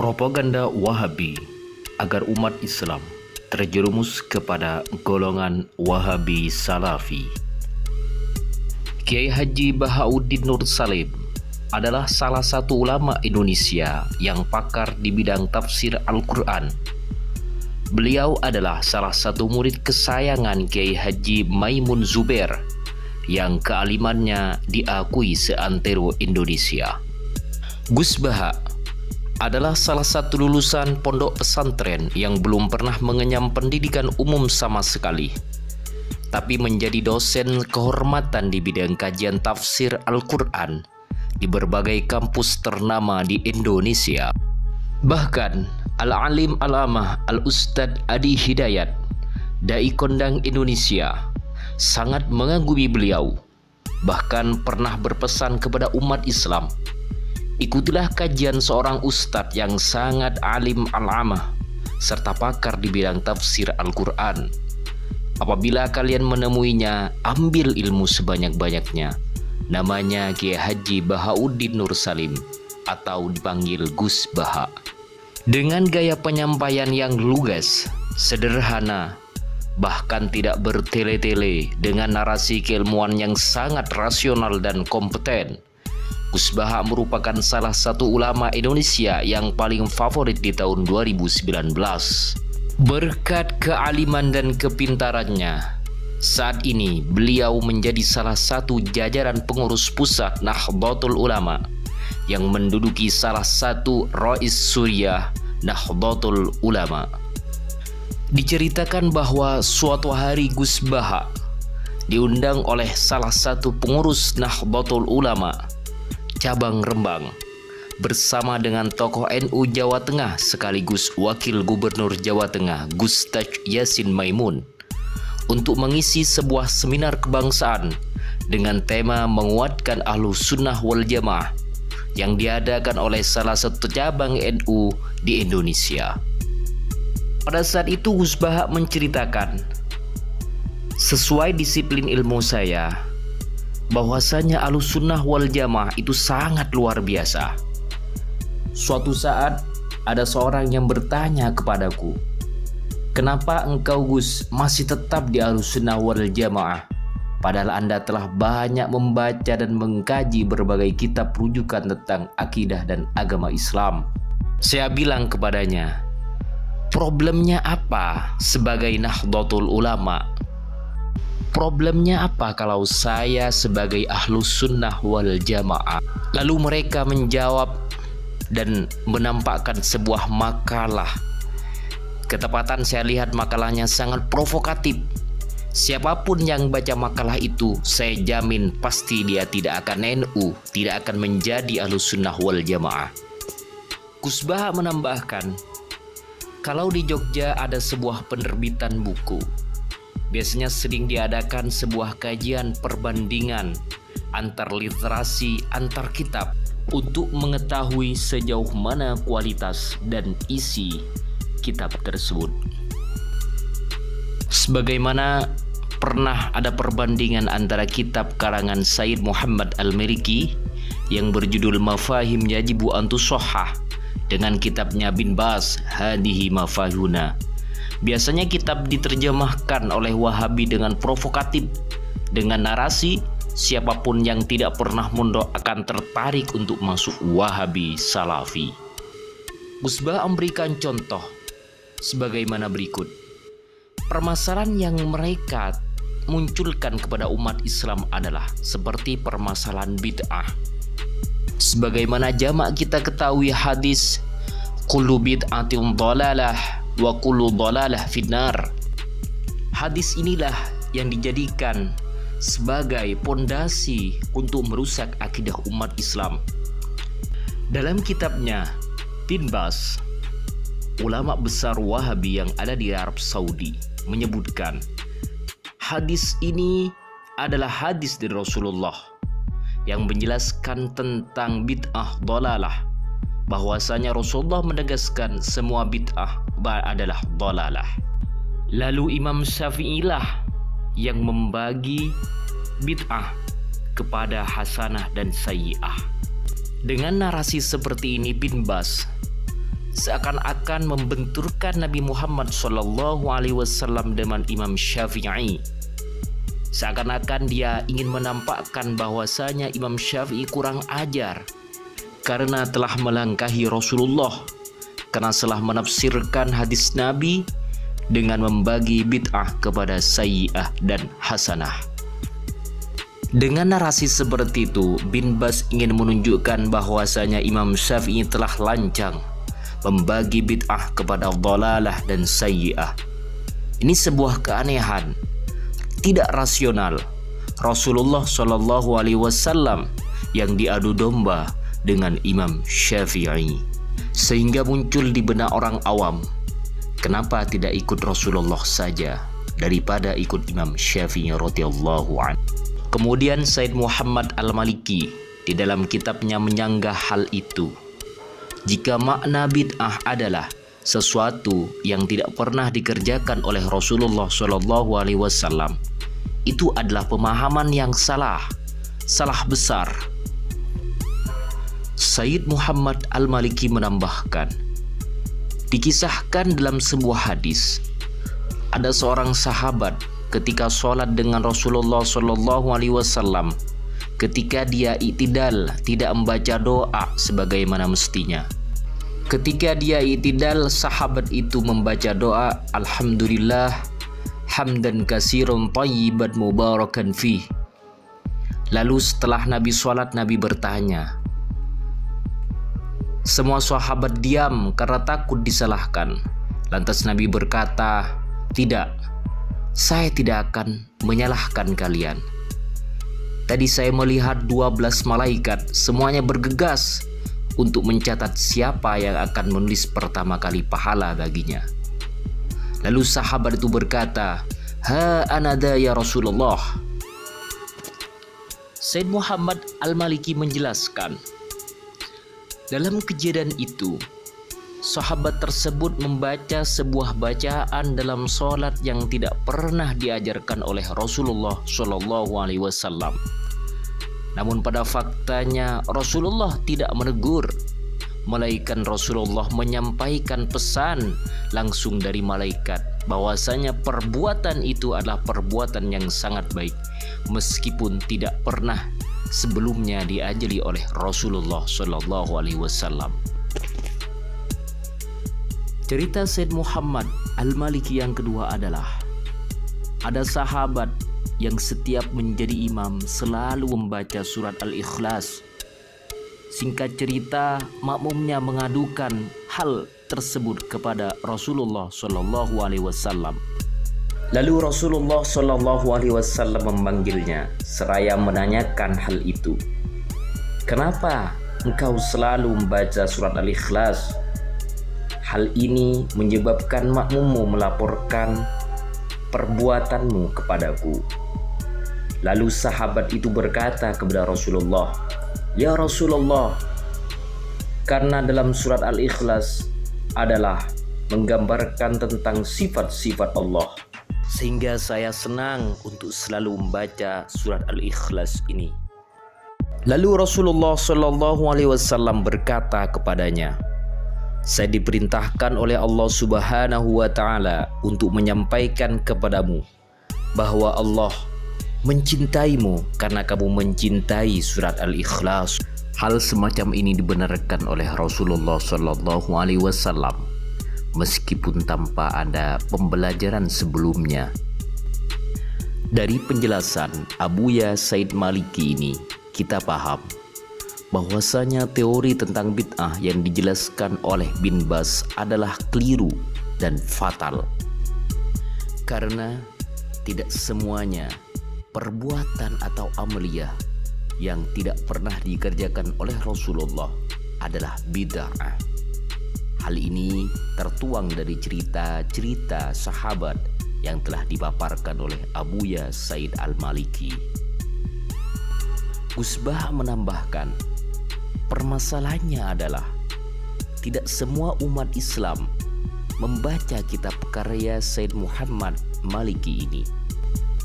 Propaganda Wahabi agar umat Islam terjerumus kepada golongan Wahabi Salafi. Kiai Haji Bahauddin Nur Salim adalah salah satu ulama Indonesia yang pakar di bidang tafsir Al-Quran. Beliau adalah salah satu murid kesayangan Kiai Haji Maimun Zubair yang kealimannya diakui seantero Indonesia. Gus Baha adalah salah satu lulusan pondok pesantren yang belum pernah mengenyam pendidikan umum sama sekali, tapi menjadi dosen kehormatan di bidang kajian tafsir Al-Quran di berbagai kampus ternama di Indonesia. Bahkan Al-Alim Al-Amah Al-Ustadz Adi Hidayat, Dai Kondang Indonesia, sangat mengagumi beliau, bahkan pernah berpesan kepada umat Islam, ikutilah kajian seorang ustadz yang sangat alim al-amah serta pakar di bidang tafsir Al-Quran. Apabila kalian menemuinya, ambil ilmu sebanyak-banyaknya. Namanya Kiai Haji Bahauddin Nur Salim atau dipanggil Gus Baha. Dengan gaya penyampaian yang lugas, sederhana, bahkan tidak bertele-tele, dengan narasi keilmuan yang sangat rasional dan kompeten, Gus Baha merupakan salah satu ulama Indonesia yang paling favorit di tahun 2019. Berkat kealiman dan kepintarannya, saat ini beliau menjadi salah satu jajaran pengurus pusat Nahdlatul Ulama yang menduduki salah satu Rais Suriah Nahdlatul Ulama. Diceritakan bahwa suatu hari Gus Baha diundang oleh salah satu pengurus Nahdlatul Ulama cabang Rembang bersama dengan tokoh NU Jawa Tengah sekaligus Wakil Gubernur Jawa Tengah Gus Taj Yassin Maimun untuk mengisi sebuah seminar kebangsaan dengan tema menguatkan Ahlus Sunnah wal Jamaah yang diadakan oleh salah satu cabang NU di Indonesia. Pada saat itu Gus Baha menceritakan, sesuai disiplin ilmu saya, bahwasanya Ahlus Sunnah wal Jamaah itu sangat luar biasa. Suatu saat ada seorang yang bertanya kepadaku, kenapa engkau Gus masih tetap di Ahlus Sunnah wal Jamaah, padahal Anda telah banyak membaca dan mengkaji berbagai kitab rujukan tentang akidah dan agama Islam. Saya bilang kepadanya, problemnya apa sebagai Nahdlatul Ulama? Problemnya apa kalau saya sebagai Ahlus Sunnah wal Jamaah? Lalu mereka menjawab dan menampakkan sebuah makalah. Ketepatan saya lihat makalahnya sangat provokatif. Siapapun yang baca makalah itu, saya jamin pasti dia tidak akan NU, tidak akan menjadi Ahlus Sunnah wal Jamaah. Gus Baha menambahkan, kalau di Jogja ada sebuah penerbitan buku, biasanya sering diadakan sebuah kajian perbandingan antar literasi antar kitab untuk mengetahui sejauh mana kualitas dan isi kitab tersebut. Sebagaimana pernah ada perbandingan antara kitab karangan Said Muhammad Al-Maliki yang berjudul Mafahim Yajibu an Tushahhah dengan kitabnya Bin Baz Hadihi Mafahuna. Biasanya kitab diterjemahkan oleh Wahabi dengan provokatif, dengan narasi siapapun yang tidak pernah mondok akan tertarik untuk masuk Wahabi Salafi. Gus Baha memberikan contoh sebagaimana berikut. Permasalahan yang mereka munculkan kepada umat Islam adalah seperti permasalahan bid'ah. Sebagaimana jamak kita ketahui hadis kullu bid'atin dhalalah wa kullu dhalalah finnar. Hadis inilah yang dijadikan sebagai pondasi untuk merusak akidah umat Islam. Dalam kitabnya Bin Baz, ulama besar Wahabi yang ada di Arab Saudi, menyebutkan hadis ini adalah hadis dari Rasulullah yang menjelaskan tentang bid'ah dhalalah, bahwasanya Rasulullah menegaskan semua bid'ah adalah dhalalah. Lalu Imam Syafi'ilah yang membagi bid'ah kepada hasanah dan sayyi'ah. Dengan narasi seperti ini Bin Baz seakan-akan membenturkan Nabi Muhammad SAW dengan Imam Syafi'i. Seakan-akan dia ingin menampakkan bahwasanya Imam Syafi'i kurang ajar karena telah melangkahi Rasulullah, karena telah menafsirkan hadis Nabi dengan membagi bid'ah kepada sayyi'ah dan hasanah. Dengan narasi seperti itu, Bin Baz ingin menunjukkan bahwasanya Imam Syafi'i telah lancang membagi bid'ah kepada dhalalah dan sayyi'ah. Ini sebuah keanehan, tidak rasional. Rasulullah SAW yang diadu domba dengan Imam Syafi'i, sehingga muncul di benak orang awam, kenapa tidak ikut Rasulullah saja daripada ikut Imam Syafi'i radhiyallahu anhu. Kemudian Said Muhammad Al-Maliki di dalam kitabnya menyanggah hal itu. Jika makna bid'ah adalah sesuatu yang tidak pernah dikerjakan oleh Rasulullah SAW, itu adalah pemahaman yang salah besar. Said Muhammad Al-Maliki menambahkan, dikisahkan dalam sebuah hadis, ada seorang sahabat ketika sholat dengan Rasulullah SAW, ketika dia i'tidal tidak membaca doa sebagaimana mestinya. Ketika dia i'tidal, sahabat itu membaca doa Alhamdulillah hamdan katsiran thayyiban mubarakan fih. Lalu setelah Nabi sholat, Nabi bertanya. Semua sahabat diam karena takut disalahkan. Lantas Nabi berkata, tidak, saya tidak akan menyalahkan kalian. Tadi saya melihat 12 malaikat, semuanya bergegas untuk mencatat siapa yang akan menulis pertama kali pahala baginya. Lalu sahabat itu berkata, ha anada ya Rasulullah. Said Muhammad Al-Maliki menjelaskan, dalam kejadian itu, sahabat tersebut membaca sebuah bacaan dalam sholat yang tidak pernah diajarkan oleh Rasulullah SAW. Namun pada faktanya Rasulullah tidak menegur, melainkan Rasulullah menyampaikan pesan langsung dari malaikat bahwasanya perbuatan itu adalah perbuatan yang sangat baik, meskipun tidak pernah sebelumnya diajari oleh Rasulullah SAW. Cerita Said Muhammad Al-Maliki yang kedua adalah, ada sahabat yang setiap menjadi imam selalu membaca surat Al-Ikhlas. Singkat cerita, makmumnya mengadukan hal tersebut kepada Rasulullah SAW. Lalu Rasulullah SAW memanggilnya seraya menanyakan hal itu. Kenapa engkau selalu membaca surat Al-Ikhlas? Hal ini menyebabkan makmummu melaporkan perbuatanmu kepadaku. Lalu sahabat itu berkata kepada Rasulullah, ya Rasulullah, karena dalam surat Al-Ikhlas adalah menggambarkan tentang sifat-sifat Allah, sehingga saya senang untuk selalu membaca surat Al-Ikhlas ini. Lalu Rasulullah SAW berkata kepadanya, saya diperintahkan oleh Allah Subhanahu wa Ta'ala untuk menyampaikan kepadamu bahwa Allah mencintaimu karena kamu mencintai surat Al-Ikhlas. Hal semacam ini dibenarkan oleh Rasulullah SAW meskipun tanpa ada pembelajaran sebelumnya. Dari penjelasan Abuya Said Maliki ini, kita paham bahwasanya teori tentang bid'ah yang dijelaskan oleh Bin Baz adalah keliru dan fatal. Karena tidak semuanya perbuatan atau amaliyah yang tidak pernah dikerjakan oleh Rasulullah adalah bid'ah. Hal ini tertuang dari cerita-cerita sahabat yang telah dipaparkan oleh Abuya Said Al-Maliki. Usbah menambahkan, permasalahannya adalah tidak semua umat Islam membaca kitab karya Said Muhammad Maliki ini.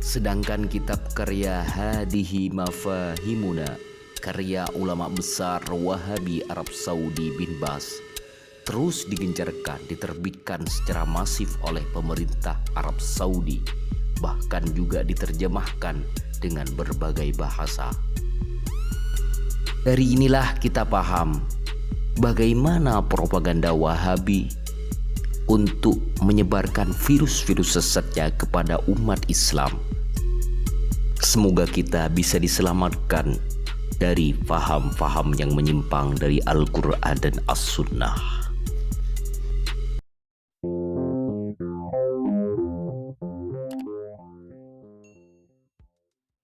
Sedangkan kitab karya Hadihi Mafahimuna, karya ulama besar Wahabi Arab Saudi Bin Baz, terus digencarkan diterbitkan secara masif oleh pemerintah Arab Saudi, bahkan juga diterjemahkan dengan berbagai bahasa. Dari inilah kita paham bagaimana propaganda Wahabi untuk menyebarkan virus-virus sesatnya kepada umat Islam. Semoga kita bisa diselamatkan dari faham-faham yang menyimpang dari Al-Quran dan As-Sunnah.